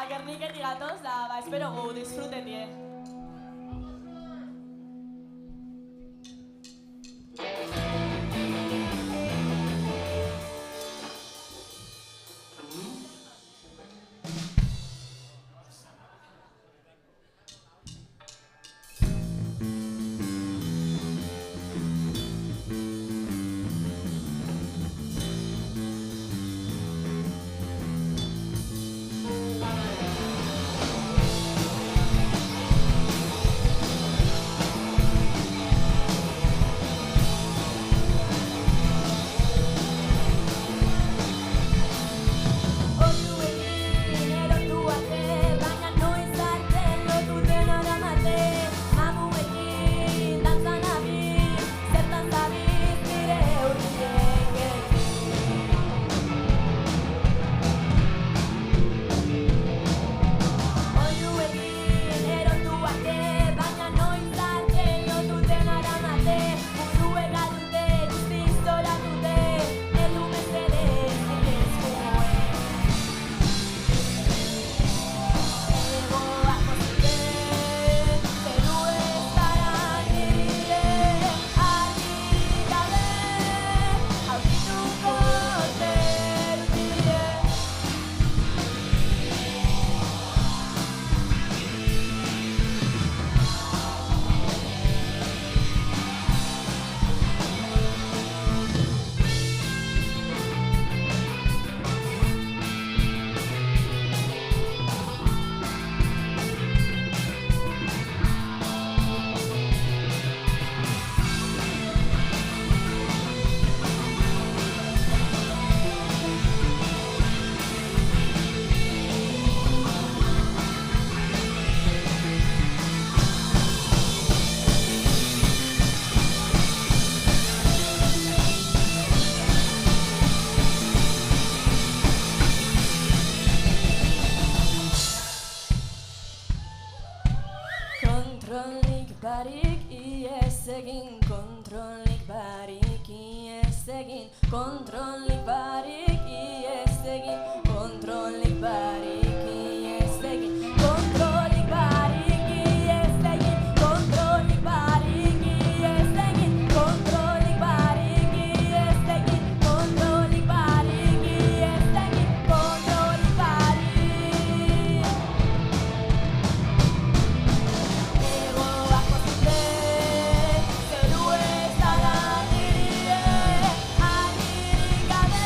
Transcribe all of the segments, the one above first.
Gerniketik gatoz, da, espero gu disfrutetie. Kontrolik barik iez egin, kontrolik barik iez egin, kontrolik barik iez egin, kontrolik barik iez egin, kontrolik barik iez egin, kontrolik barik iez egin, kontrolik barik iez egin, kontrolik barik iez egin, kontrolik barik. Zeru ez da da nire, agirik gabe.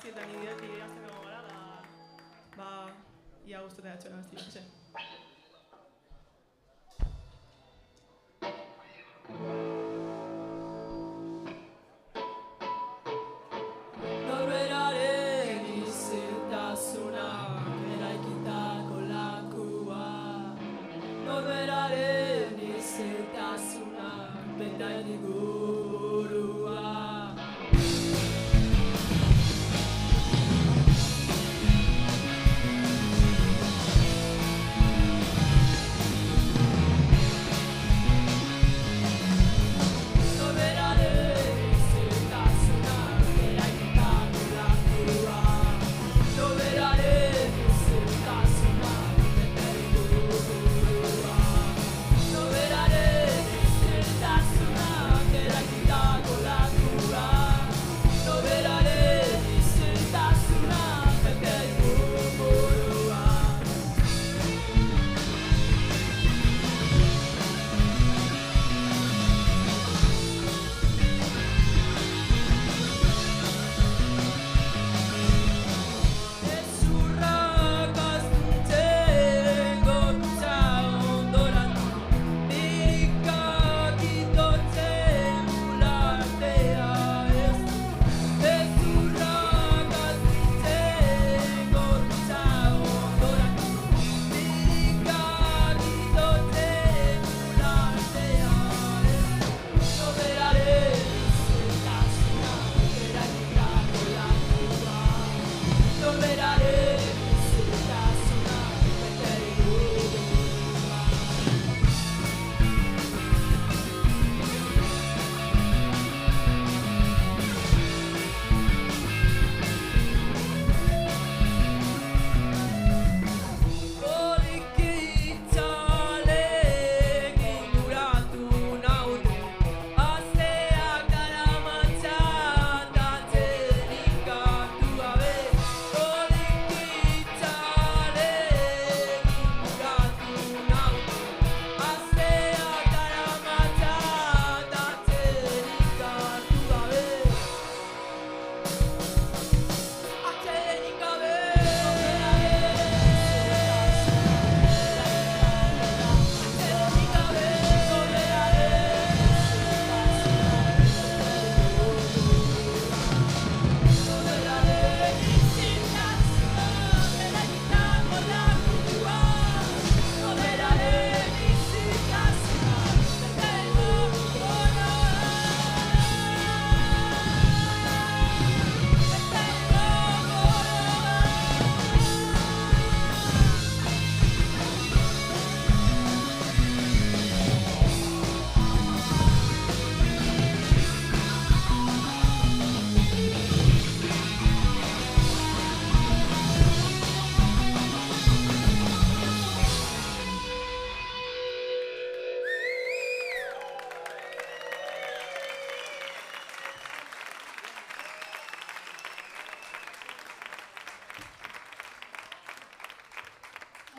eta nire idazten egon gara, ba, ia guztetan atxoran ez dira, Norberaren isiltasunak eraikitako lakua. Norberaren isiltasunak benda digurua.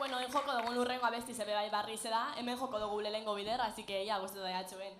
Bueno, en joko dugun urrengo abesti zebe bai barri da, hemen joko dugu lehengo bider, así que ya guztu da jatxuen.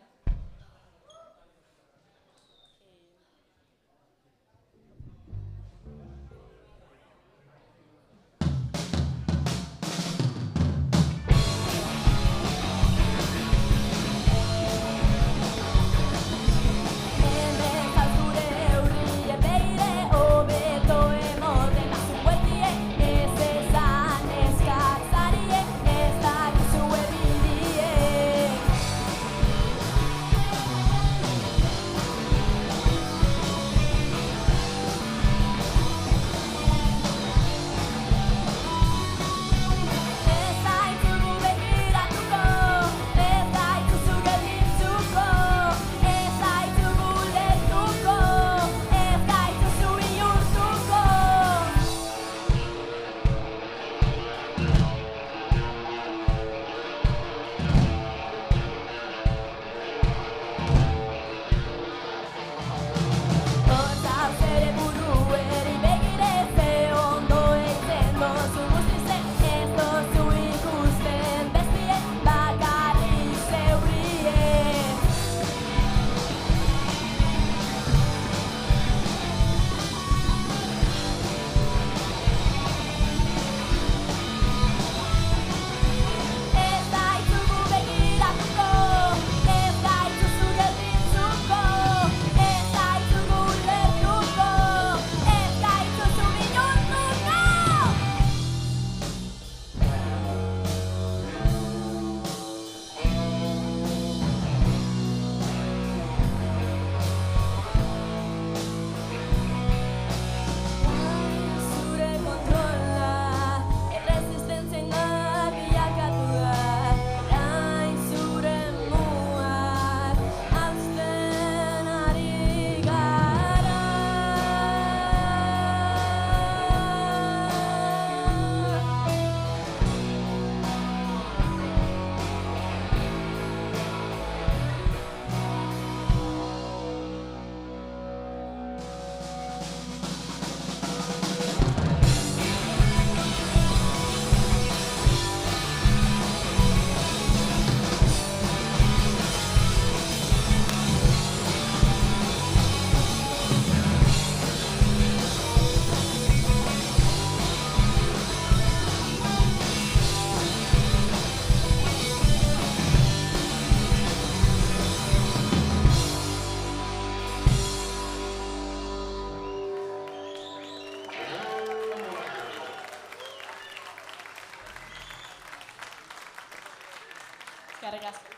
Eskerrik asko.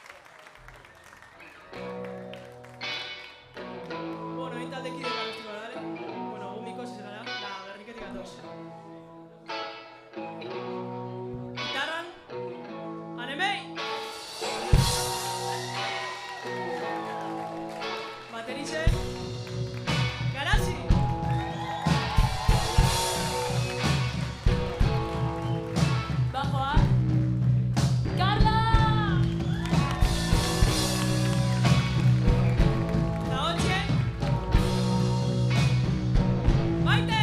Bueno, egin taldekide garestiko dara, bueno, gumiko zizera, da berriketik atoz. Gitarran, anemei! Bateritzen, Garazi! Bajoa, Carla! Ahotxen, Maite!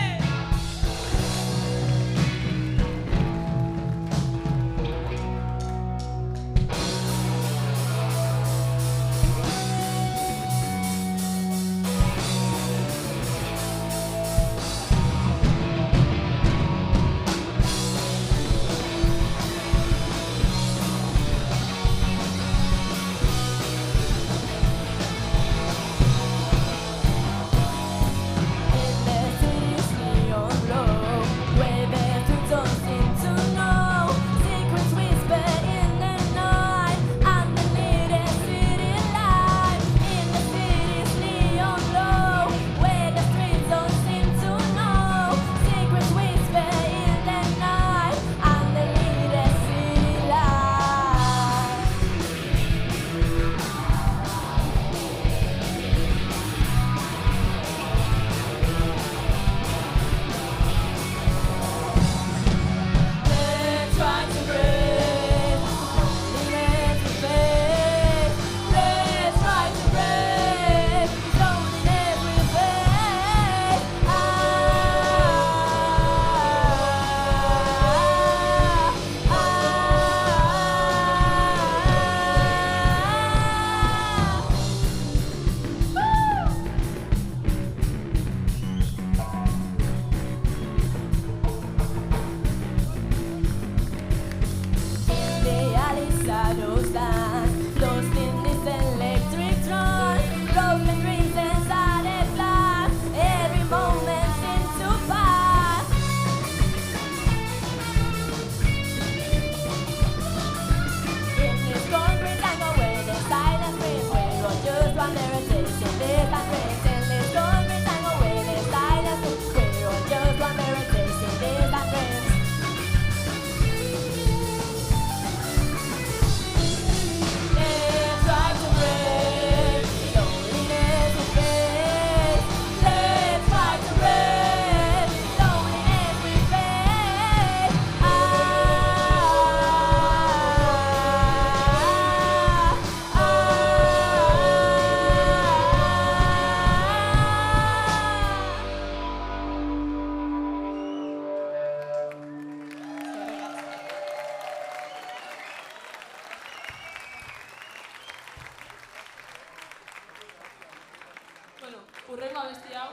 Urrengo abesti hau,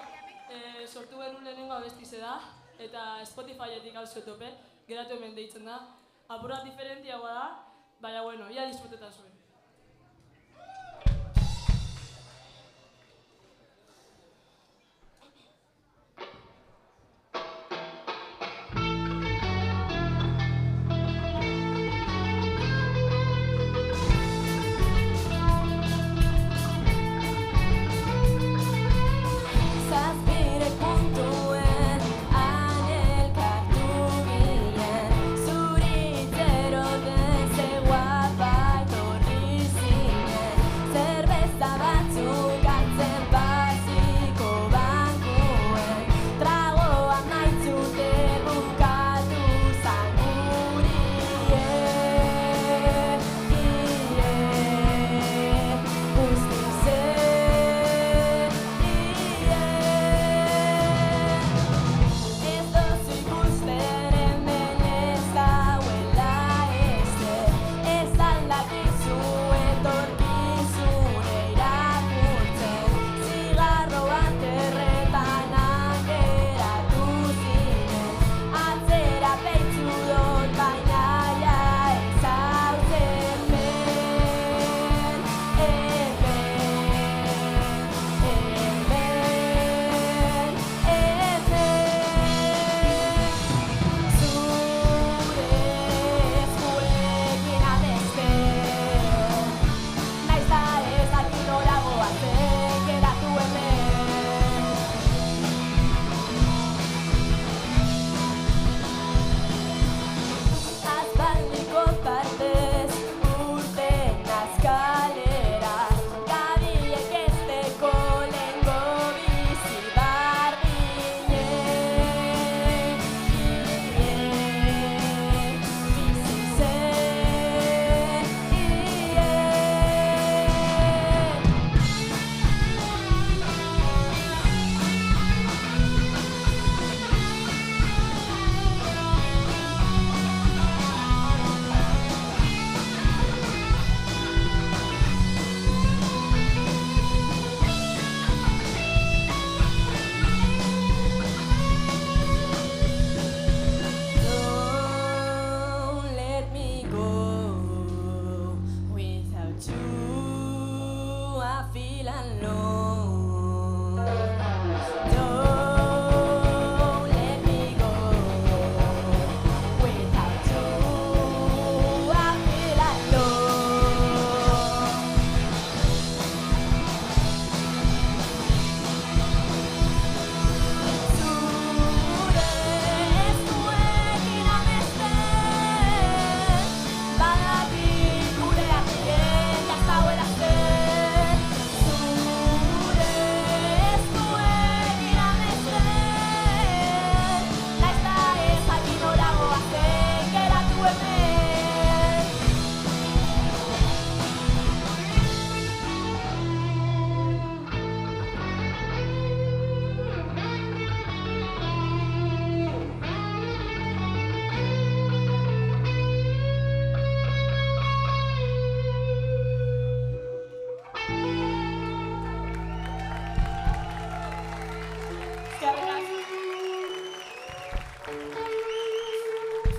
sortu genuen lehenengo abestize da, eta Spotifyetik hau tope, geratu hemen deitzen da. Apurrat diferentiagoa da, baina bueno, ia disfrutetan zuen. Zuri tero den ze guapa etorri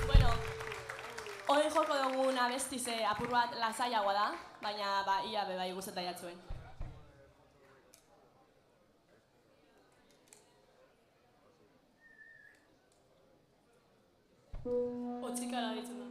Bueno, hori joko dugun abesti ze apur bat lasaiagoa da, baina ia bai guztetan jatzuen. Otxikara ditzen da.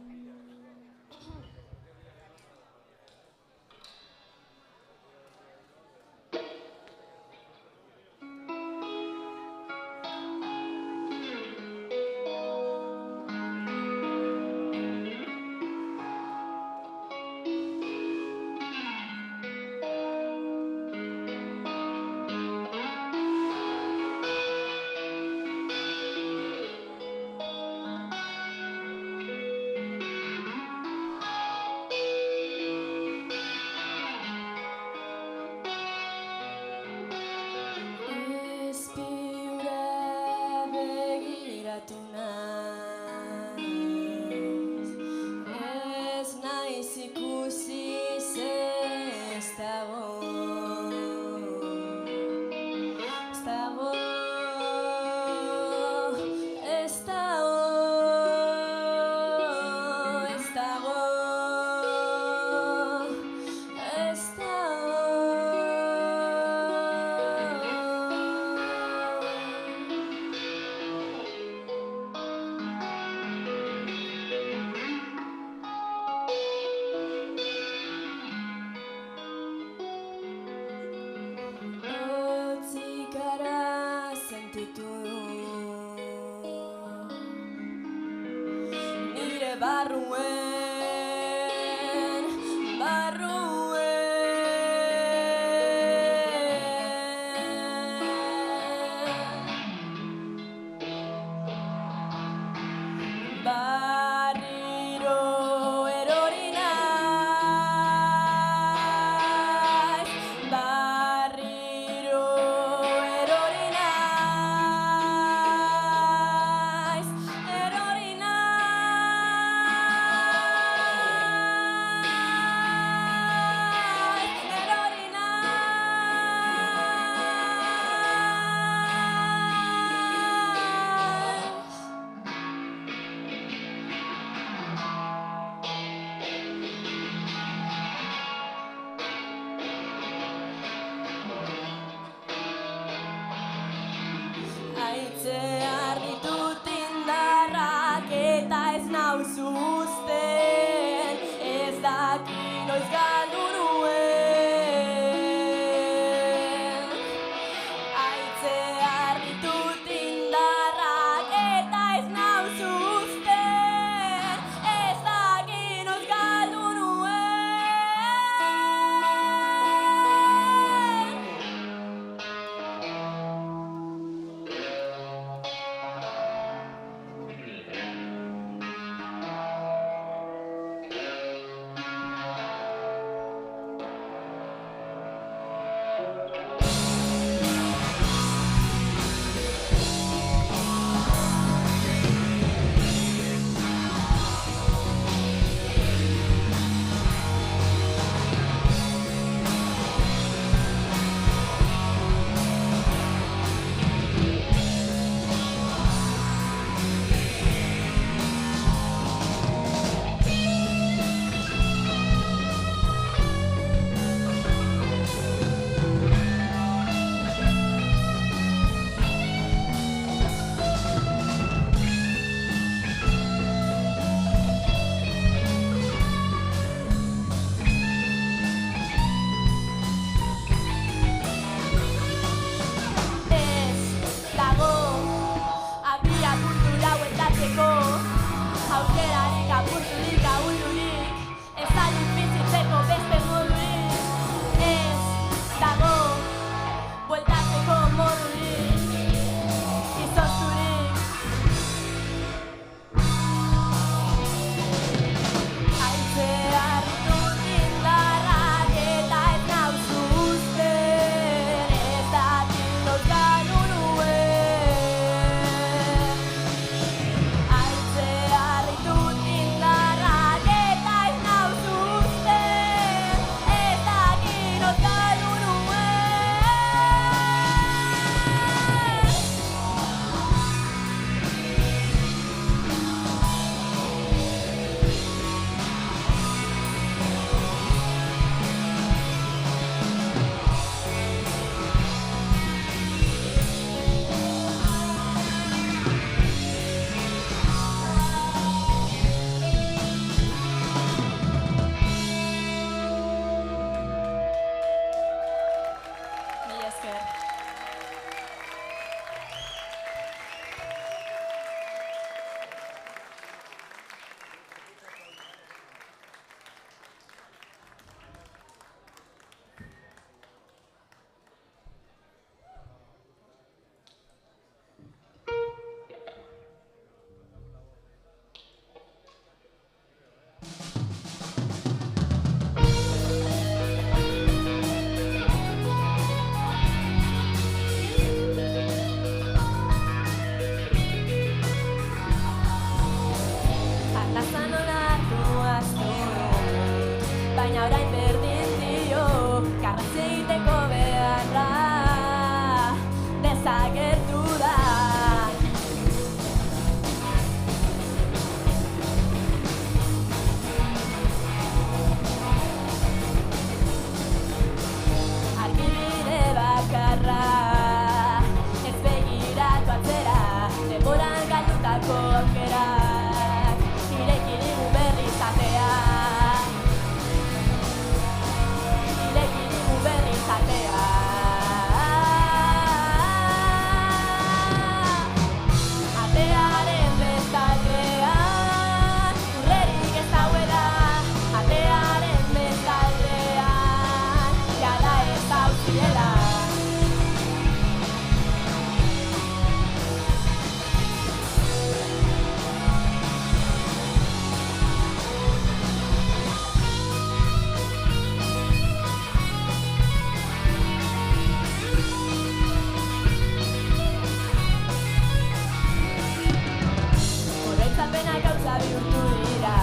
Apurturik, ahuldurik, ez dut bizitzeko beste modurik. Ez dago bueltatzeko modurik, izozturik. Haitzea harritut indarrak eta ez nauzu uzten, ez dakit non galdu nuen. Haitzea harritut indarrak eta ez nauzu uzten, ez dakit non galdu nuen. Mila esker. Arnazan onartu asko, baina orain berdin dio, garrantzi egiteko beharra desagertu da. Argibide bakarra, ez begiratu atzera, denboran galdutako aukerak, ireki digu berriz ateak. Ireki digu berriz ateak. Atearen bestaldean, urrerik ez dauela. Atearen bestaldean, jada ez dauziela. Oroitzapenak gauza bihurtu dira,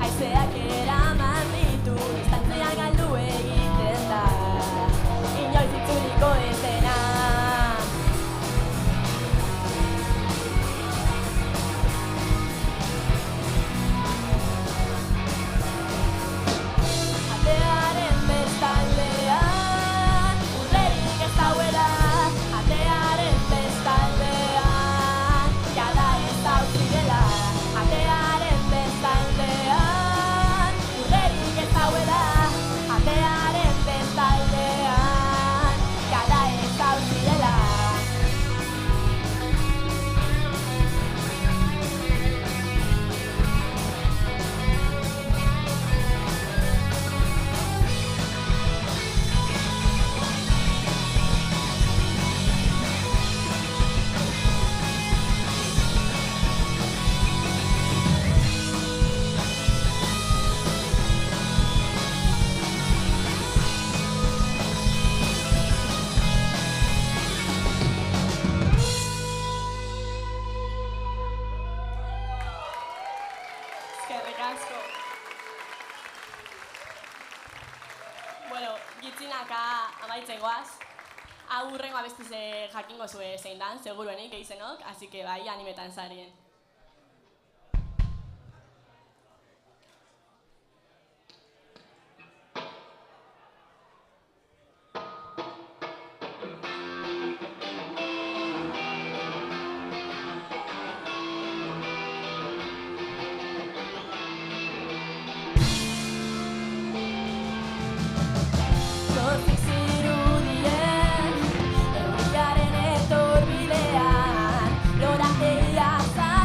haizeak eraman ditu, distantzian galdu egiten da, inoiz itzuliko ez dena. Atearen bestaldean, urrerik ez dauela. Atearen bestaldean, jada ez dauziela. Atearen bestaldean, urrerik ez dauela. Atearen bestaldean, jada ez dauziela. Eskerrik asko. Bueno, gitzinaka amaitzen goaz. Hau hurrengo abestize jakingo zue zein dan, seguruenik eizenok, así que bai animetan zarien. Zortzik zirudien, euriaren etorbidean, lorategia zara.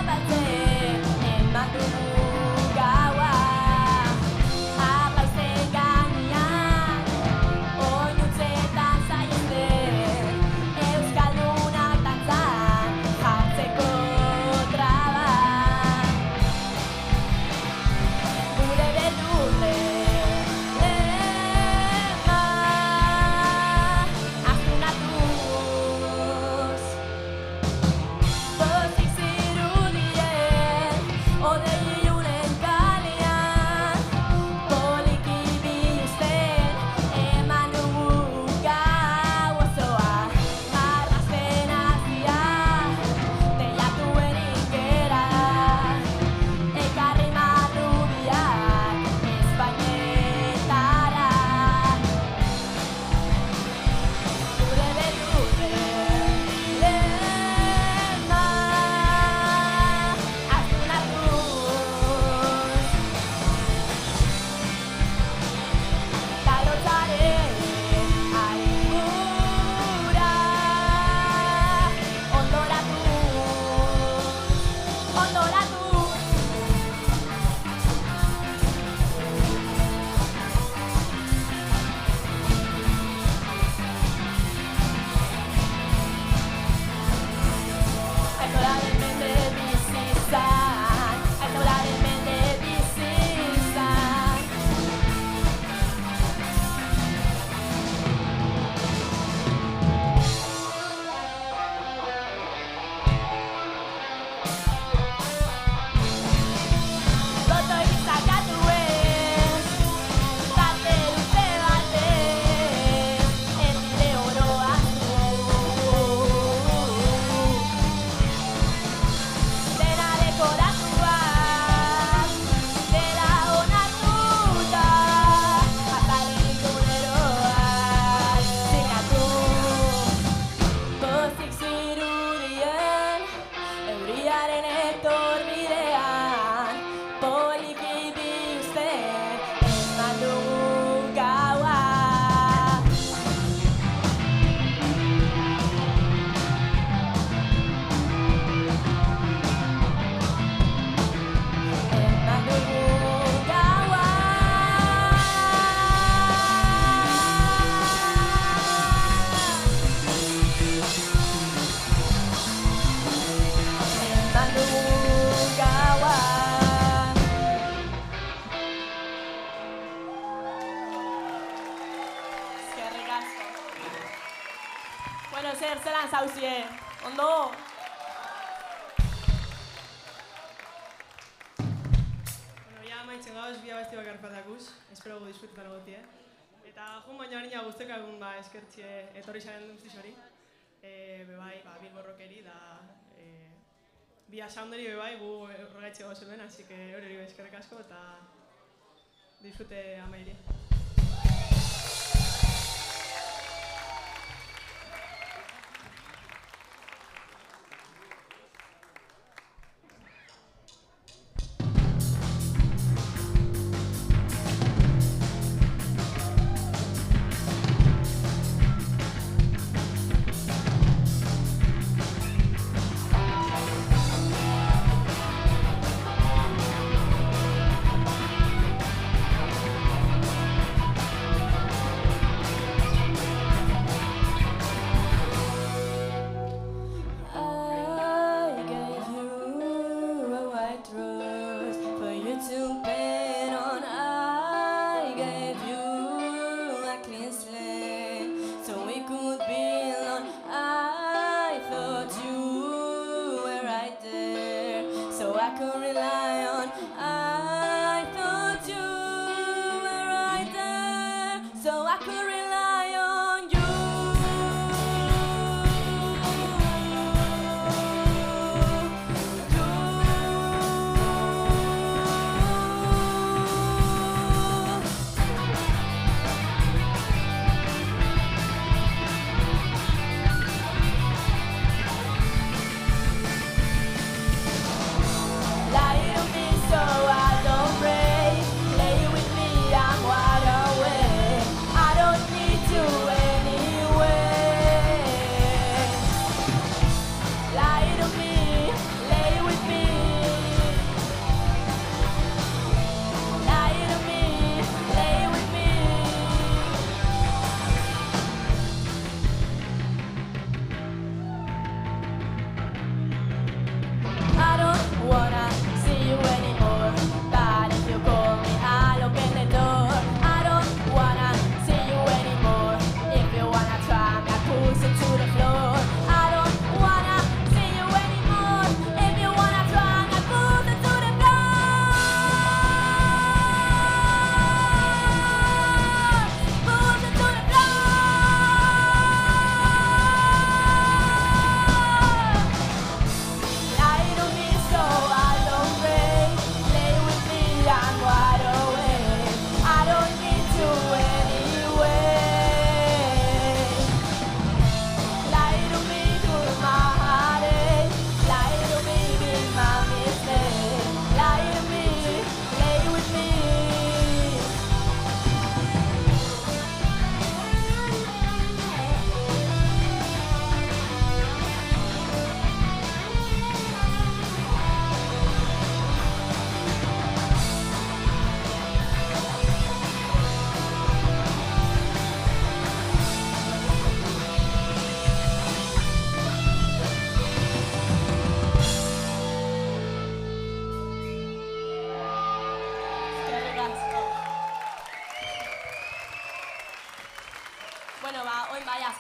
Bueno, zelan zauzie? Ondo? Bueno, ya amaitzen gauz, bi abesti bakar faltakuz. Espero gu disfrutetan egotie. Eta jun baina harina guztekagun eskertxe etorri zaren guztiz hori. Bebai, Bilbo Rockeri da Bia Sounderi bebai gu horregaitxe gozo duen, así que hori eskerrik asko eta disfrute amairi.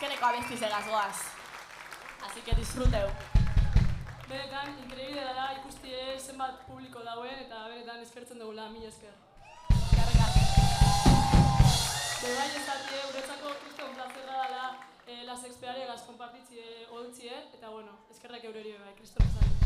azkeneko abestizegaz goaz. Así que disfruteu. Benetan, increíble dela ikustie zenbat publiko dauen eta benetan eskertzen dugula, mila esker. Eskerrik asko. Bebai ezatie, guretzako kriston plazerra dela las expeariegaz konpartitzie oltzie, eta bueno, eskerrak eureri bebai, kriston ezatie.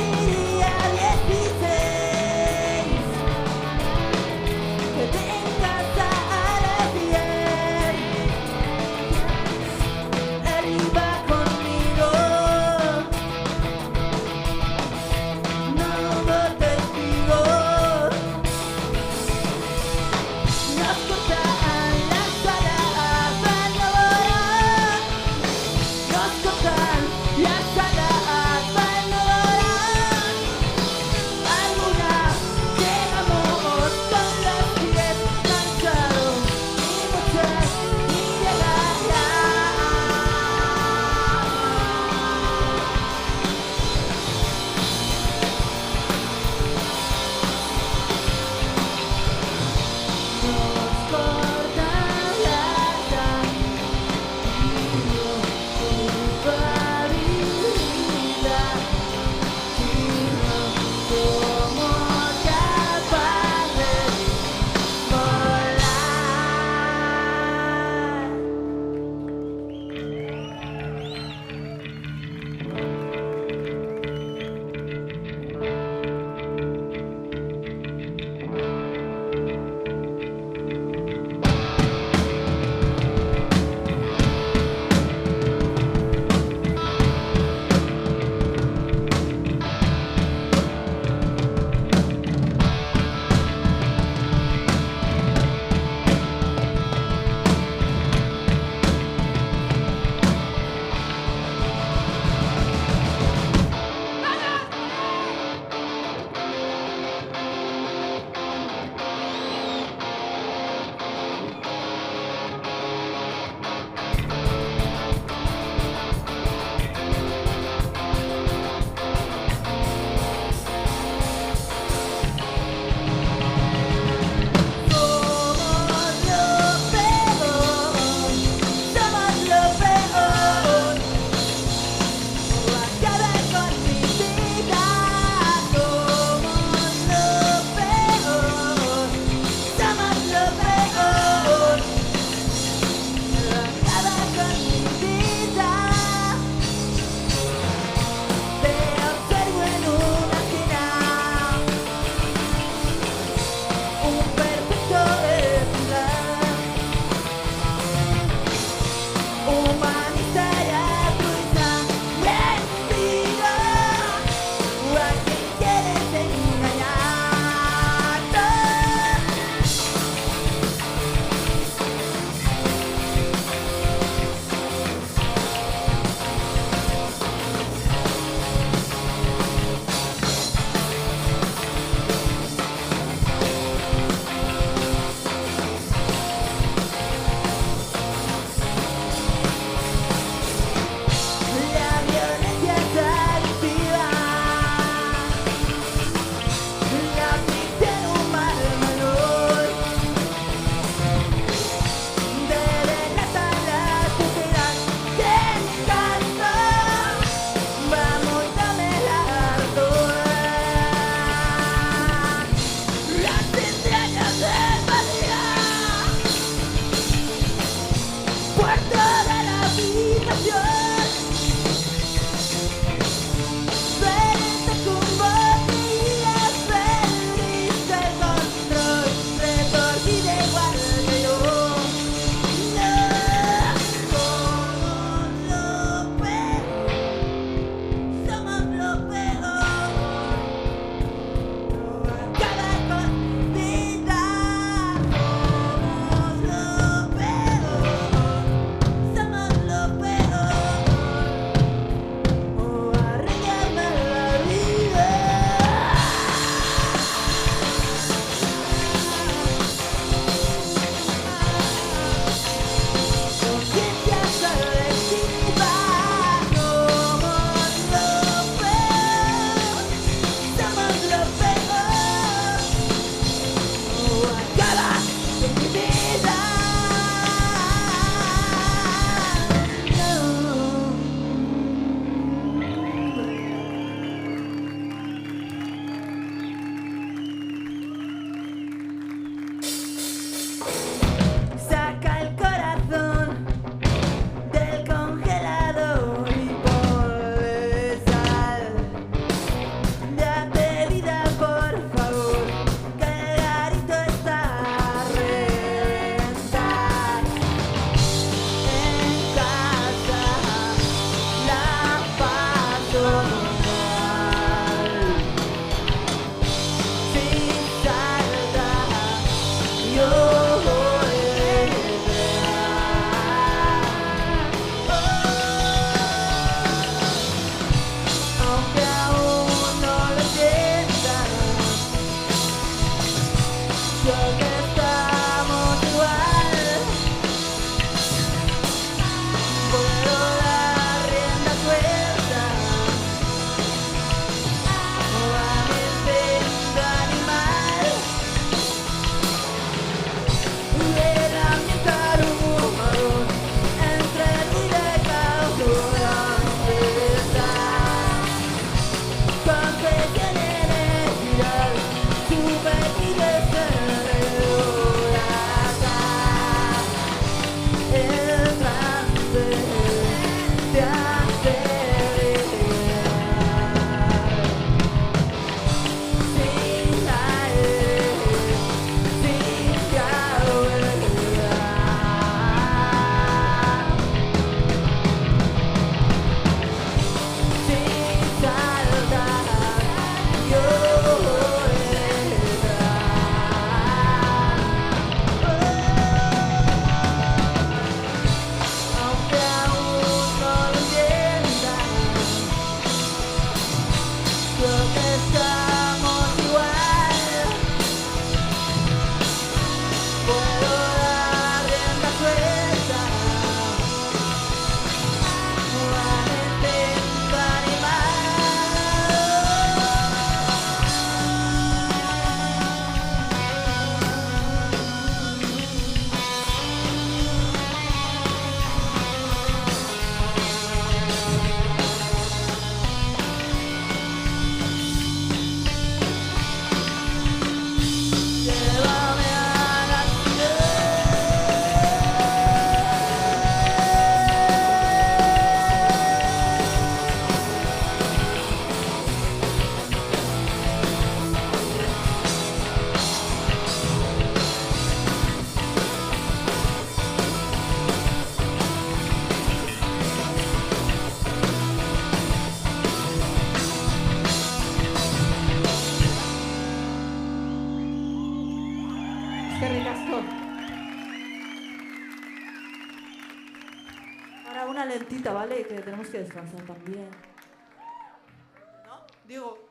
día 16, quedé en casa a las 10. Él iba conmigo, no hubo testigos. Nos cortan las alas para volar. Nos cortan las alas para volar. lentita, ¿vale? Que tenemos que descansar también. ¿No? Digo...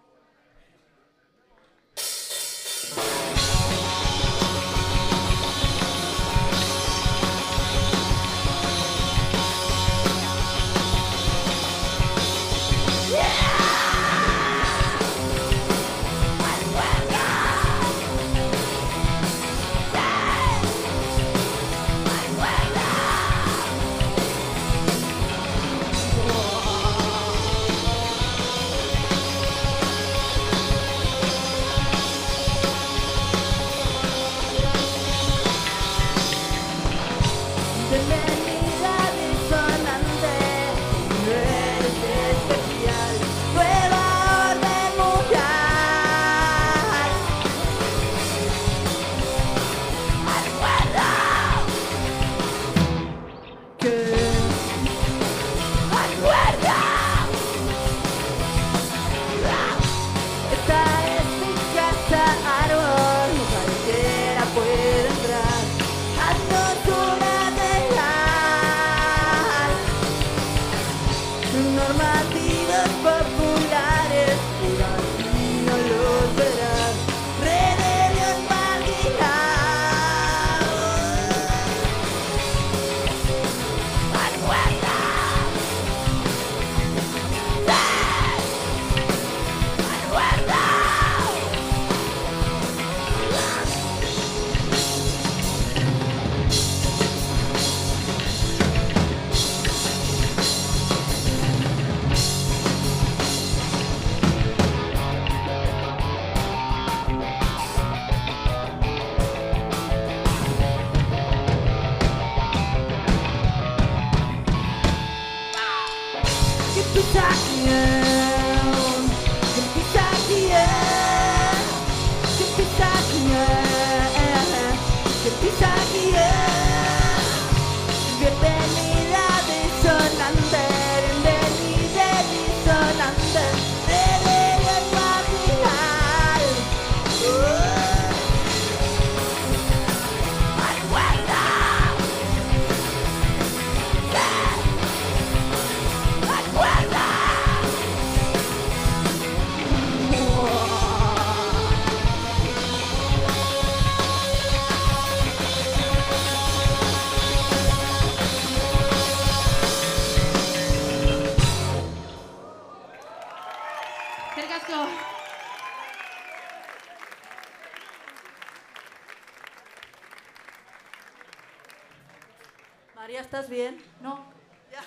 María, ¿estás bien? No, Ya.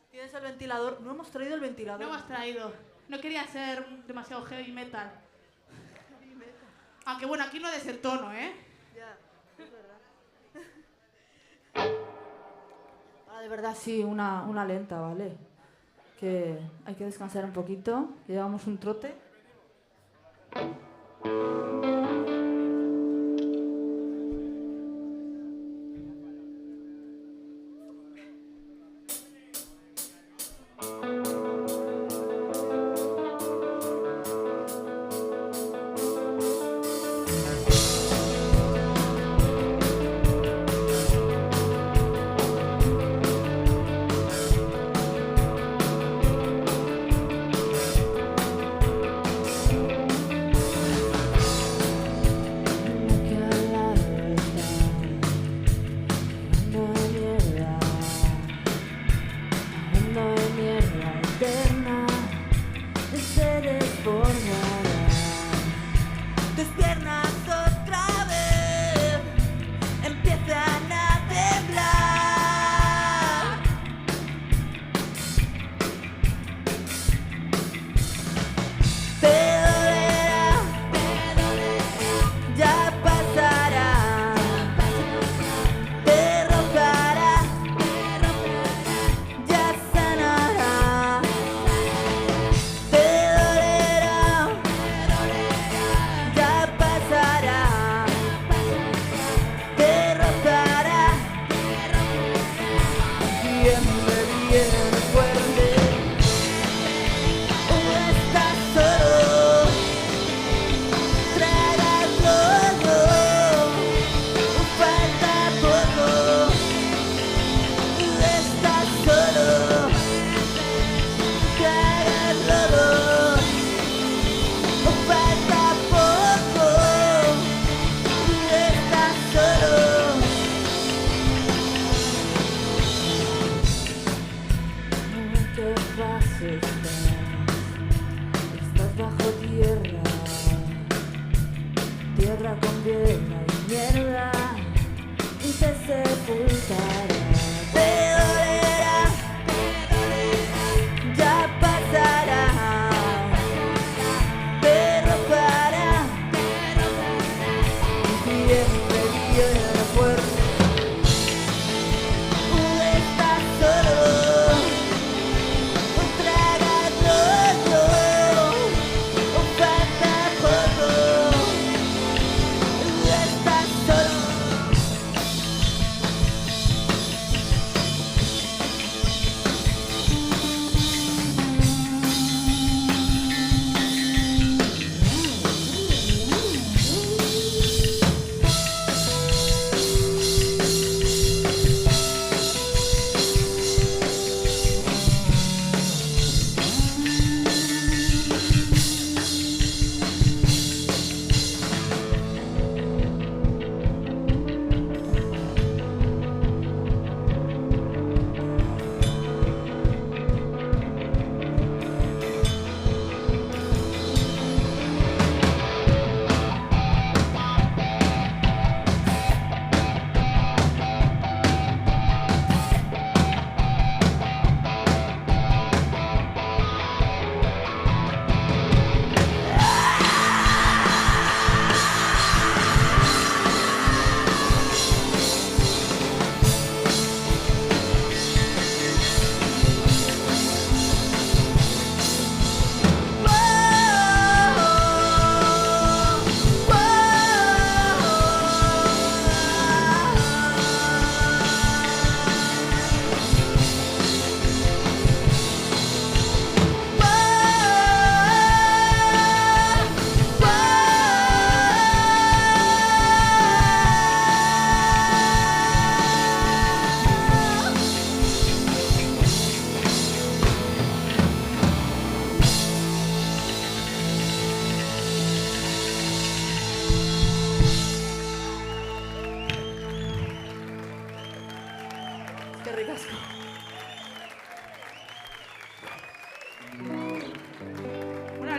¿Tienes el ventilador? No hemos traído el ventilador. no hemos traído. No quería ser demasiado heavy metal. Aunque bueno, aquí no es el tono, ¿eh? Ya, es verdad. Ah, de verdad, sí, una lenta, ¿vale? Que hay que descansar un poquito. Llevamos un trote.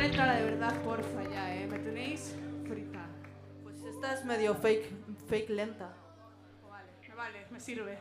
letra de verdad, porfa, ya, me tenéis frita. Pues esta es medio fake lenta. Vale, me sirve.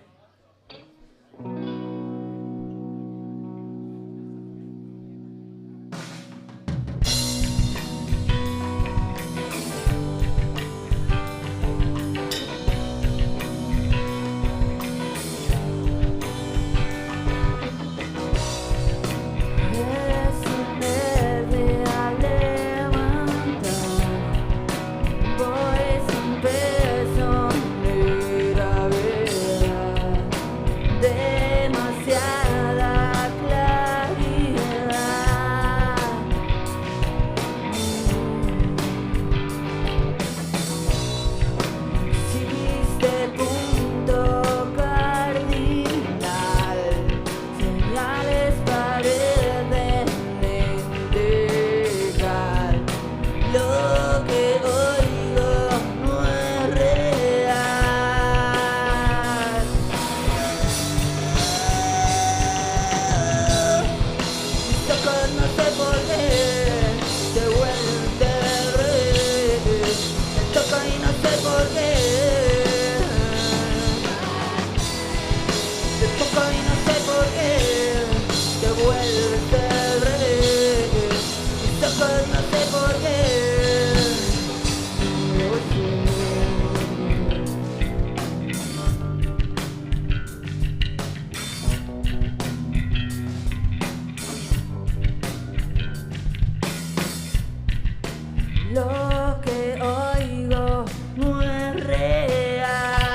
Lo que oigo no es real.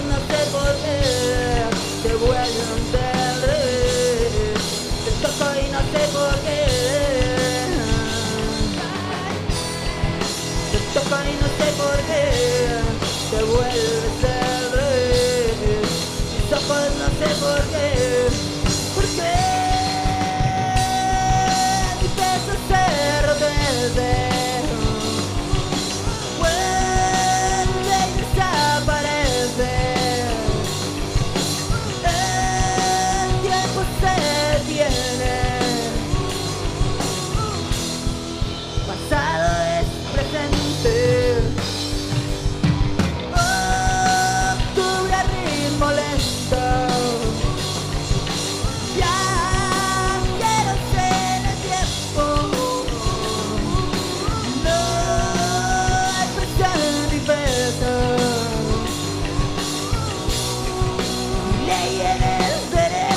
No sé por qué te vuelven del revés. Te toco y no sé por qué. Te toco y no sé por qué te vuelves del revés. Mis ojos no sé por qué. ¿Por qué? Mi peso se rebelde. Vuelve y desaparece. El tiempo se detiene. Pasado es presente. Octubre a ritmo lento. Ya quiero ser el tiempo. No hay presión ni peso. Ley en el cerebro.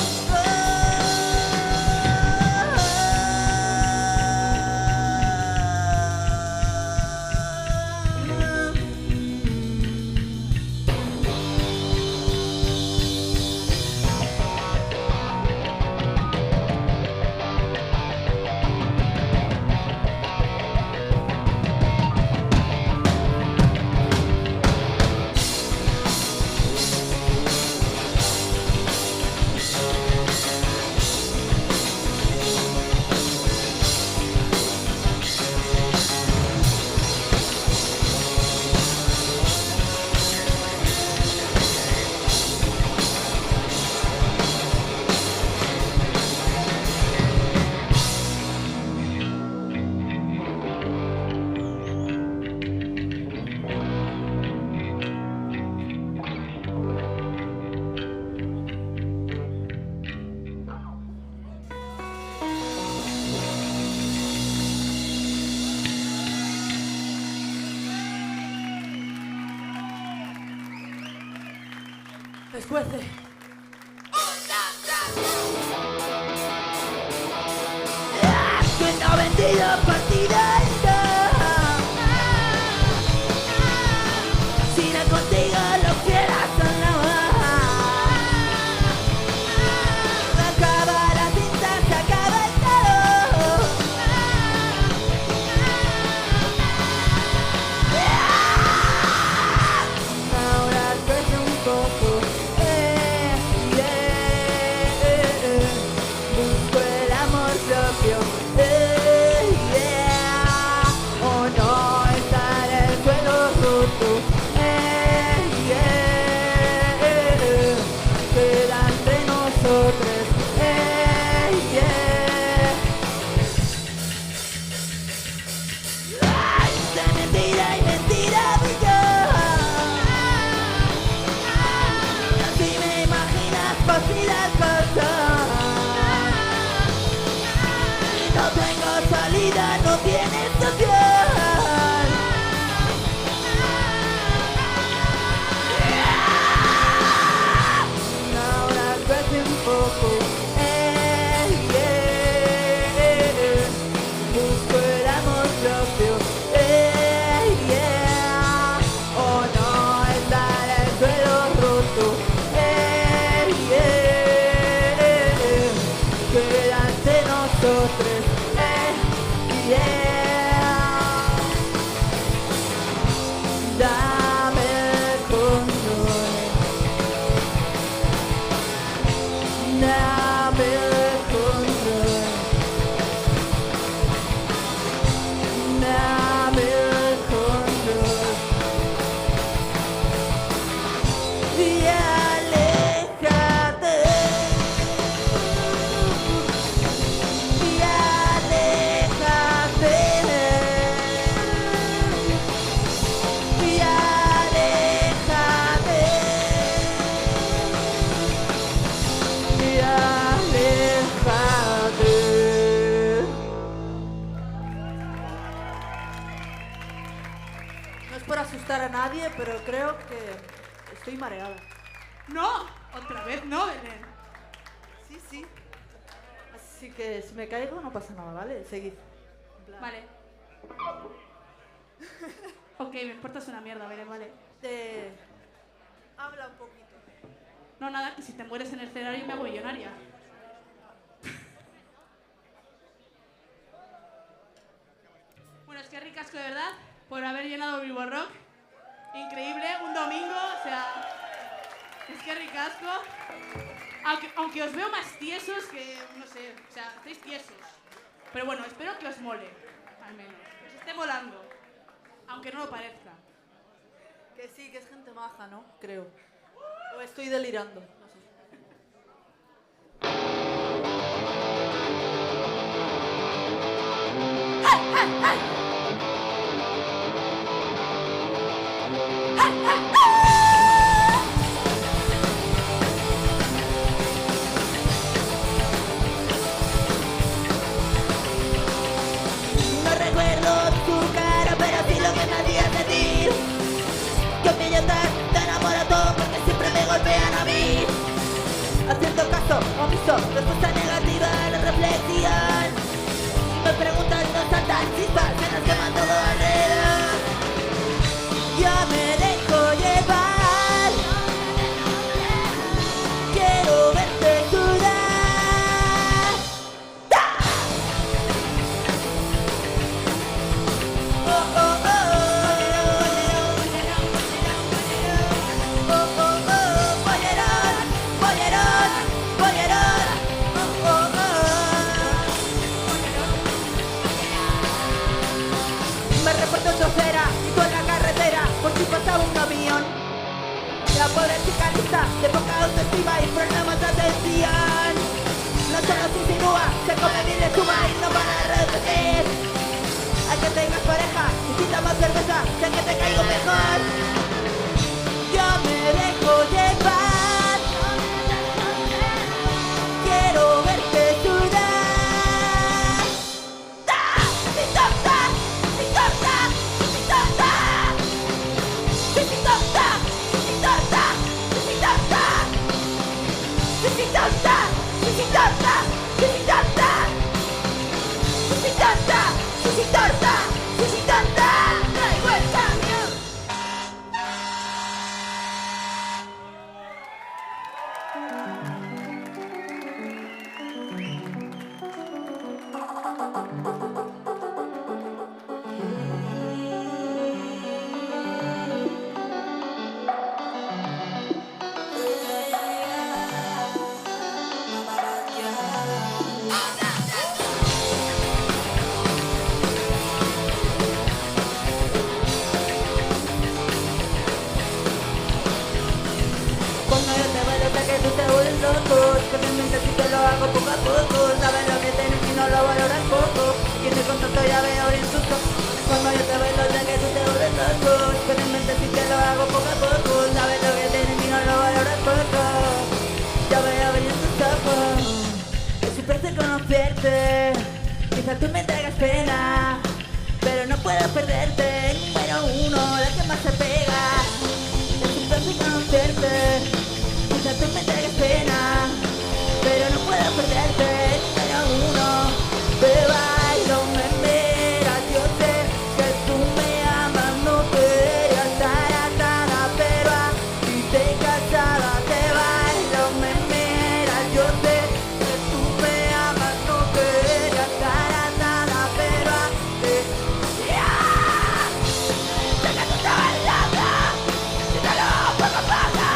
Escuece. Que no vendido partida esta. Si no contigo lo quieras o no. Se acaba la cinta, se acaba el todo. Ahora crece un poco. así las cosas. No tengo salida, no tienes social. Ahora crece un poco. Busco el amor propio. Oh no, estar el suelo roto. Queda entre nosotros. Dame el control. Dame el control. Dame el control. Y aléjate. Y aléjate. Y aléjate. Y aléjate. No es por asustar a nadie, pero creo que estoy mareada. ¡No! Otra vez no, Belén. Sí, sí. Así que si me caigo no pasa nada, ¿vale? Seguid. En plan, Vale. Ok, me importas una mierda, Belén, vale. Habla un poquito. No, nada, que si te mueres en el escenario me hago millonaria. Bueno, es que ricasco de verdad por haber llenado Bilbo Rock. Increíble, un domingo, o sea... Es que ricasco. Aunque os veo más tiesos que, no sé, o sea, estáis tiesos. Pero bueno, espero que os mole, al menos. Que os esté molando, aunque no lo parezca. Que sí, que es gente maja, ¿no? Creo. O estoy delirando, no sé. No recuerdo tu cara, pero sí lo que me hacía sentir. Que me te enamoro todo porque siempre me golpean a mí. Haciendo caso omiso, respuesta negativa a la reflexión. Me preguntan no saltan chispas, se nos quema todo alrededor. Yo me dejo llevar. Quiero verte sudar. Oh, oh, oh. Oh, oh, oh. Bollerón, bollerón, bollerón. Oh, oh, oh. Me reportó chofera y tú en la carretera por si pasaba un camión. La pobre chica lista de poca autoestima y problemas de atención. No solo se insinúa, se come bien de suma y no para de repetir. A que tengas pareja, necesitas más cerveza, sé que te caigo mejor. Yo me dejo llevar. Quiero verte sudar. ¡Ah! ¡Sin torta! ¡Sin torta! ¡Sin torta! ¡Sin torta! ¡Sin torta! ¡Sin torta! ¡Sin torta! ¡Sin torta! ¡Sin torta! ¡Sin torta! ¡Sin torta! ¡Sin torta! ¡Traigo el camión! Cuando yo te bailo sé que tú te vuelves loco. Que me mientes y te lo hago poco a poco. Sabes lo que tienes y no lo valoras poco. Y en el contacto ya veo bien tus ojos. Cuando yo te bailo sé que tú te vuelves loco. Que me mientes y te lo hago poco a poco. Sabes lo que tienes y no lo valoras poco. Ya veo suerte. Quizá tú me traigas pena, pero no puedo perderte. Número uno, la que más se pega. Necesito conocerte. Quizá tú me traigas pena, pero no puedo perderte. Número uno, te bailo, me miras, yo sé que tú me amas, no quería estar atada, pero así te casada. Te bailo, me miras, yo sé que tú me amas, no quería estar atada, pero así sé que tú te bailas, si te lo pongo paga,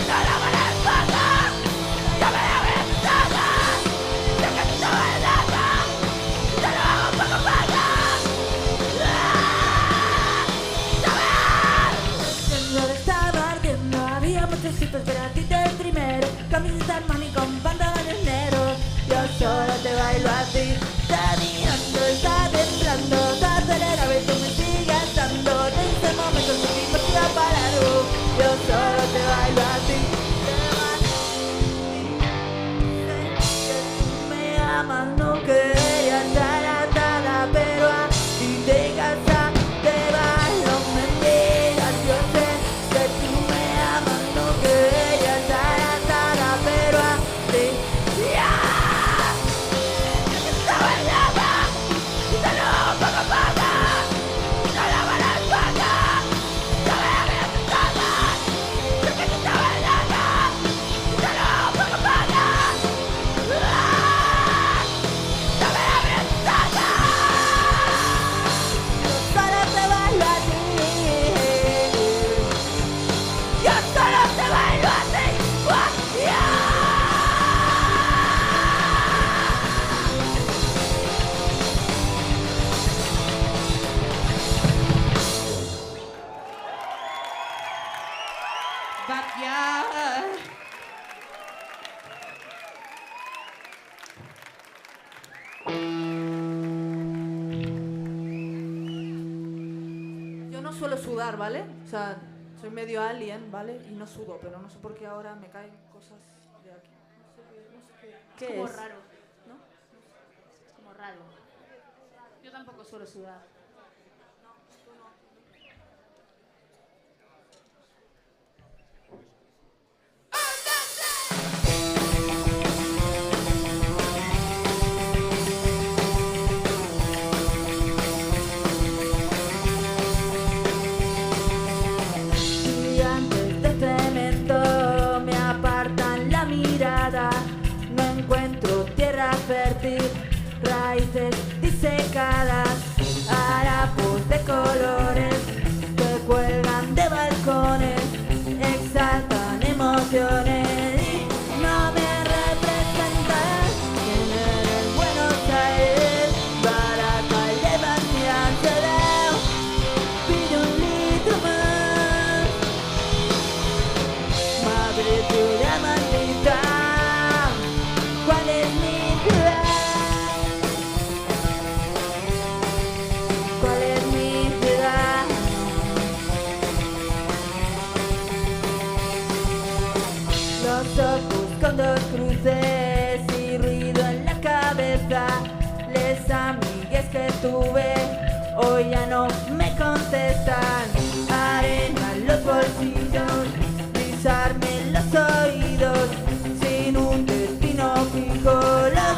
no la van a pagar, ya me la ves toda, sé que tú te bailas, si te lo hago poco paga. El sol estaba ardiendo, había muchos sitios, pero a ti te el primero. Camiseta Armani con pantalones negros, yo solo te bailo a ti. Está mirando, está temblando, está acelerado y tú me sigues dando. En este momento seguimos ya para algo, yo solo te bailo a ti. Sé que tú me amas, no quería estar atada, pero así te casas, te bailo, me miras, yo sé que tú me amas, no quería estar atada, pero así yo que te bailaba, y te lo hago poco paga, no la van a pagar, ya me había asustada, yo que te bailaba, y te lo hago poco paga, ya me había asustada. Yo solo te bailo a ti. Yo solo te bailo a ti. Backyard. Yo no suelo sudar, ¿vale? O sea, soy medio alien, ¿vale? Y no sudo, pero no sé por qué ahora me caen cosas de aquí. No sé qué. ¿Qué Es como es? raro. ¿No? Es como raro. Yo tampoco suelo sudar. Gigantes de cemento me apartan la mirada. No encuentro tierra fértil, raíces disecadas, harapos de colores que cuelgan de balcones, exaltan emociones y no me representan. ¿Quién eres? Buenos Aires, Baraca, Levante, Amsterdam, pide un litro más. Madre tuya maldita, ¿cuál es mi ciudad? ¿Cuál es mi ciudad? Los ojos con dos cruces y ruido en la cabeza. Les amigues que tuve hoy ya no me contestan. Arena en los bolsillos, pisarme en los oídos, sin un destino fijo. Los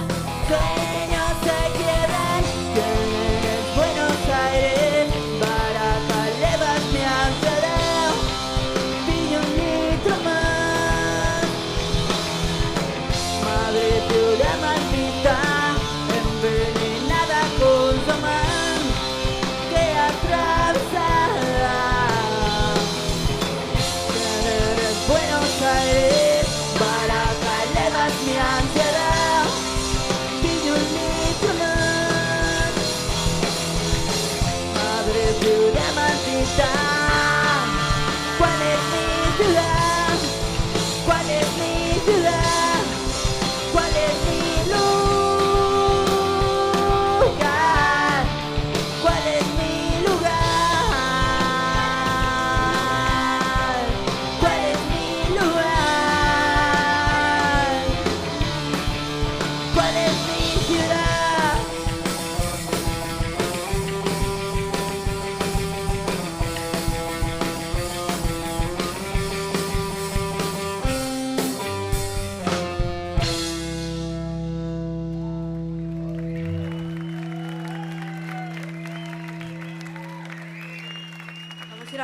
sueños se quiebran. ¿Quién eres? Buenos Aires, Baraca, Levante, Amsterdam, pide un litro más. Madre tuya maldita, envenenada con su man que atravesada.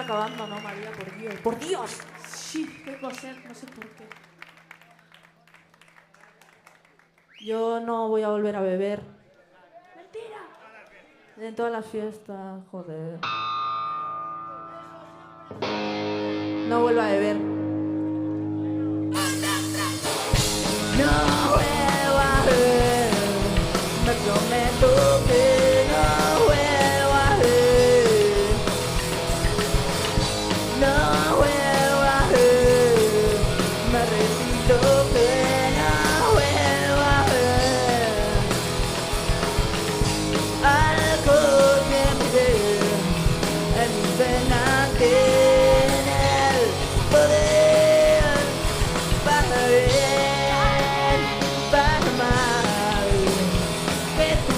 acabando, ¿no, María? Por Dios. ¡Por Dios! Sí, qué coser, no sé por qué. Yo no voy a volver a beber. ¡Mentira! En todas las fiestas, joder. No vuelvo a beber. No vuelvo a beber. Me prometo que no vuelvo a beber. No vuelvo a beber. Me repito que no vuelvo a beber. Algo siempre en mis venas tiene el poder para bien, para mal. Que tú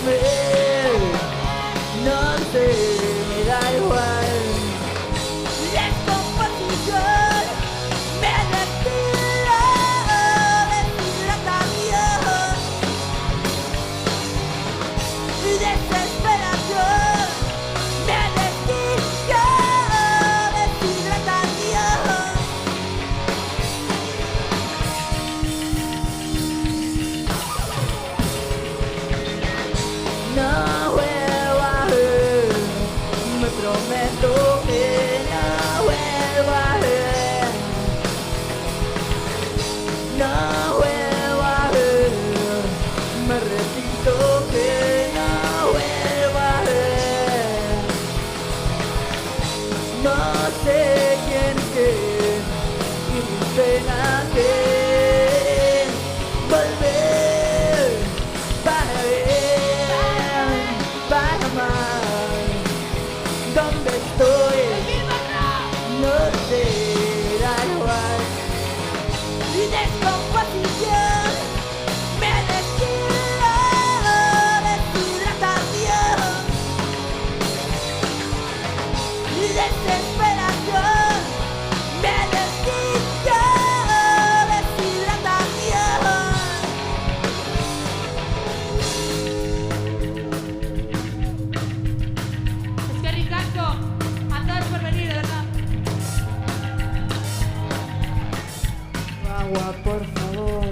no sé, me da igual. Descomposición me retiro, deshidratación, desesperación me retiro, deshidratación. No vuelvo a ver, me prometo que no vuelvo a ver. No vuelvo a ver, me repito que no vuelvo a ver. No sé quién es y mis penas quieren volver para bien, para mal. ¿Dónde estoy? No sé, da igual. Y descomposición me retiro, deshidratación, y desesperación me retiro, deshidratación. Es que Ricardo, gracias por venir, de verdad. Agua, por favor,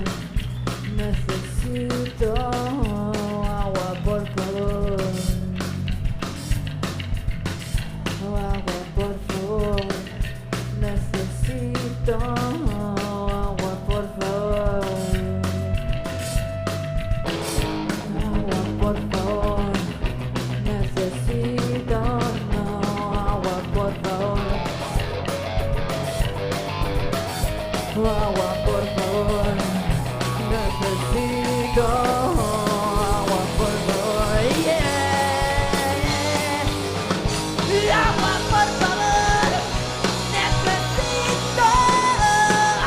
necesito agua, por favor. Agua, por favor, necesito agua, por favor. Agua, por favor, necesito agua, por favor. Agua, por favor, necesito agua, por favor, yeah. Agua, por favor, necesito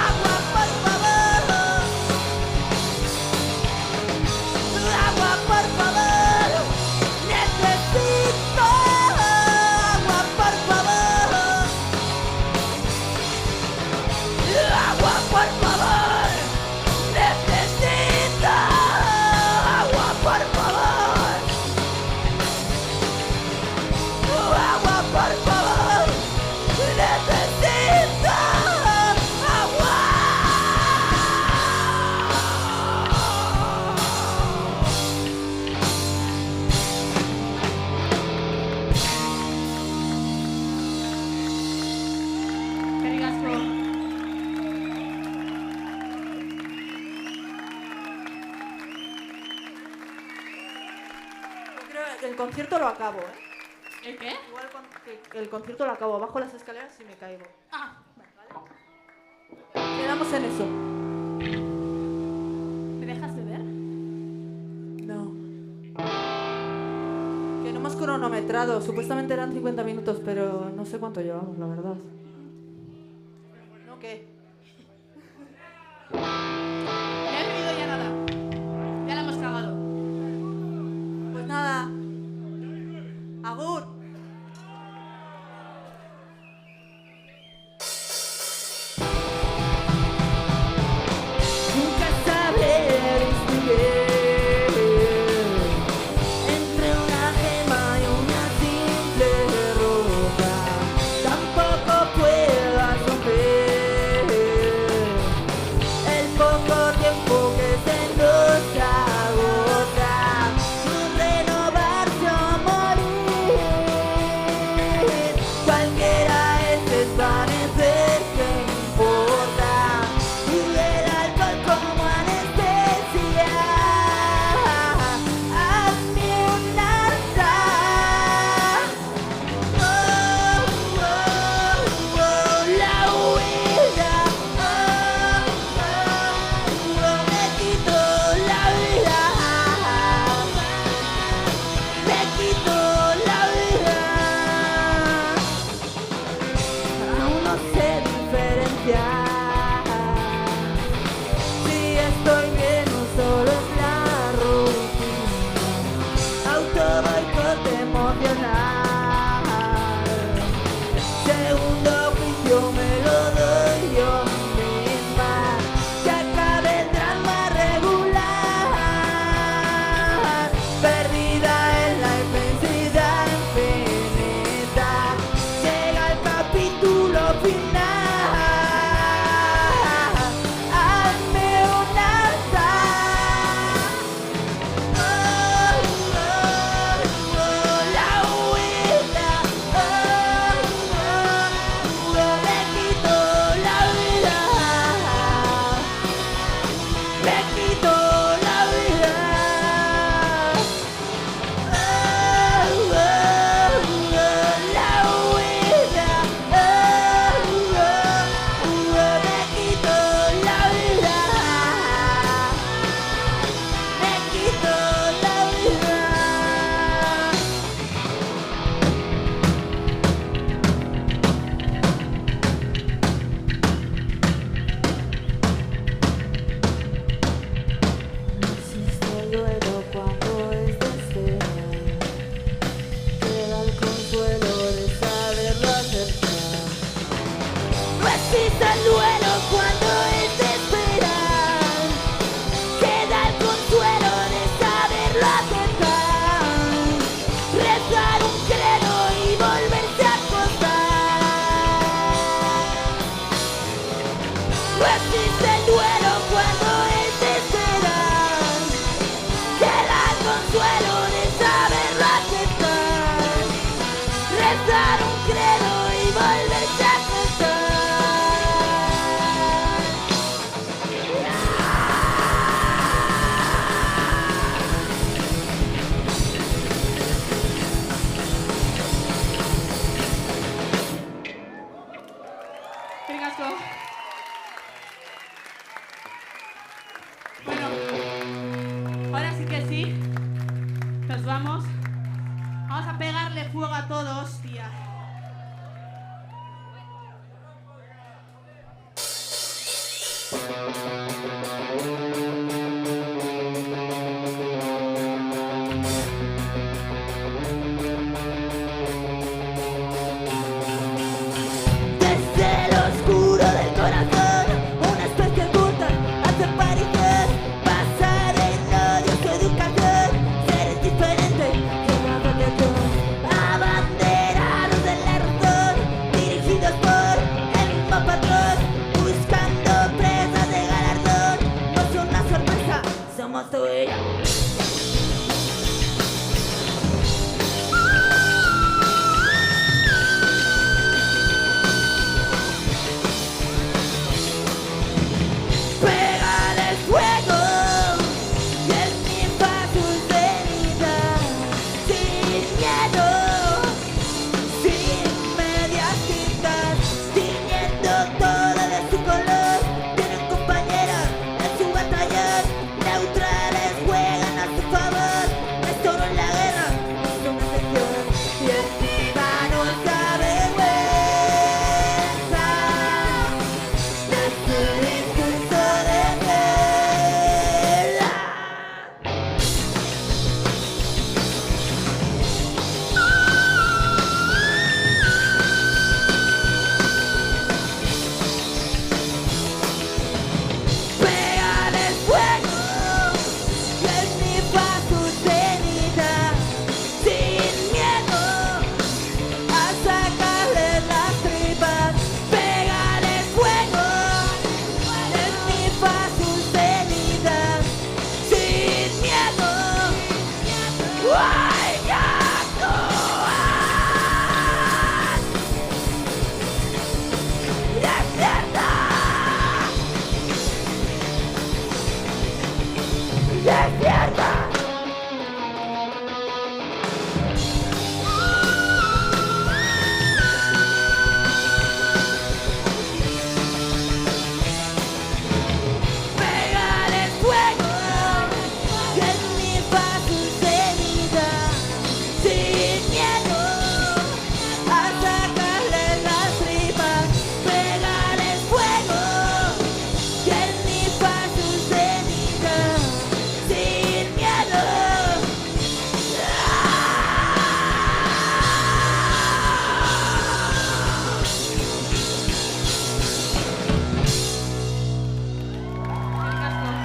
agua, por favor. Agua, por favor, necesito agua, por favor. Agua, por favor, necesito agua, por favor. Agua, por favor, necesito agua. Qué ricasco. Yo creo que el concierto lo acabo, ¿eh? ¿El qué? Igual que el concierto lo acabo, bajo las escaleras y me caigo. Ah, Quedamos en eso. ¿me dejas de ver? No. Que no hemos cronometrado. Supuestamente eran 50 minutos, pero no sé cuánto llevamos, la verdad. ¿No qué? No he bebido ya nada. Ya la hemos cagado. Pues nada. Agur. Nunca sabré distinguir entre una gema y una simple roca. Tampoco sí, nos vamos. Vamos a pegarle fuego a todo, hostia. Desde lo oscuro del corazón, una especie oculta hace parecer pasar en odio su educación. Seres diferentes, llenados de Dios, abanderados de la razón, dirigidos por el mismo patrón, buscando presas de galardón. No son una sorpresa, somos tú y yo. Pégale fuego y en mi paso venida, sin miedo, sin medias tintas, tiñendo todo de su color. Tienen compañeras en su batallón, neutrales juegan a su favor. Esto no es la guerra, es una sección y encima nos da vergüenza de su discurso de mierda. Pégale fuego y en mi paso cenita, sin miedo a sacarle las tripas. Pégale fuego en mi paso cenita, sin miedo. ¡Ay, ya actúas! ¡Despierta! ¡Despierta! Pégale fuego y en mi paso cenita, sin miedo a sacarle las tripas. Pégale fuego y en mi paso cenita, sin miedo.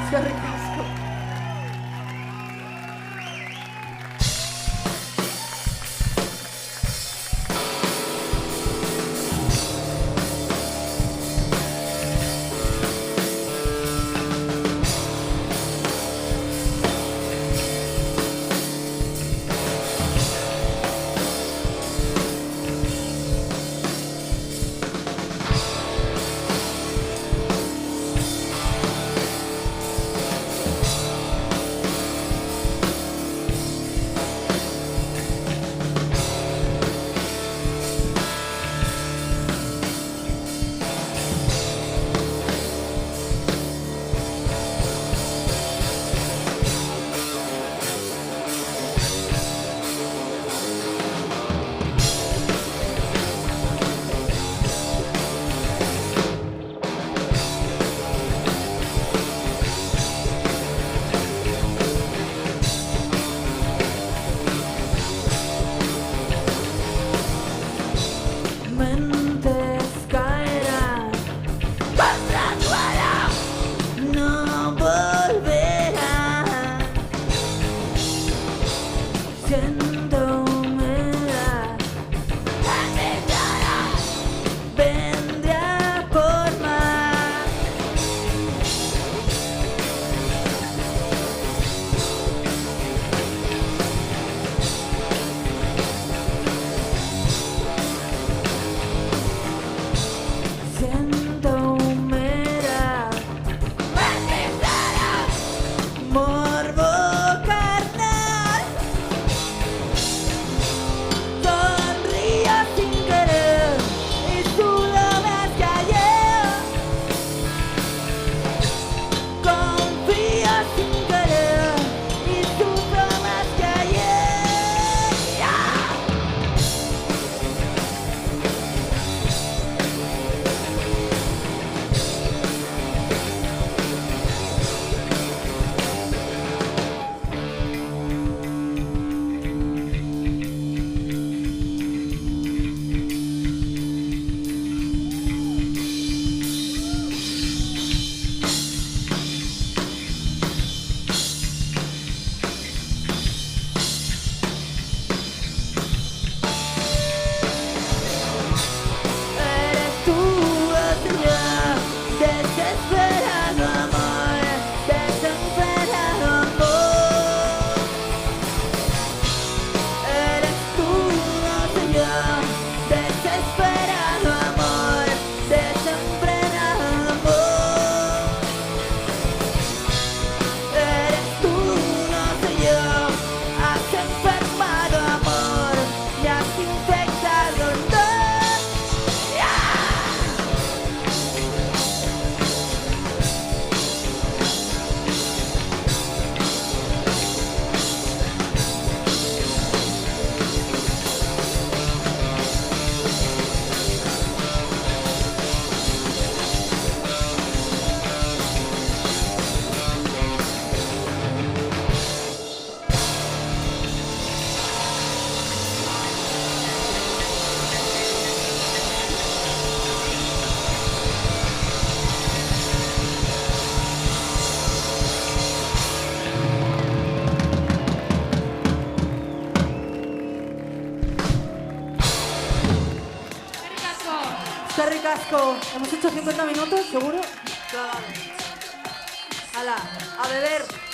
Qué ricasco. asko. Hemos hecho 50 minutos, seguro. Clavado. Hala, a beber.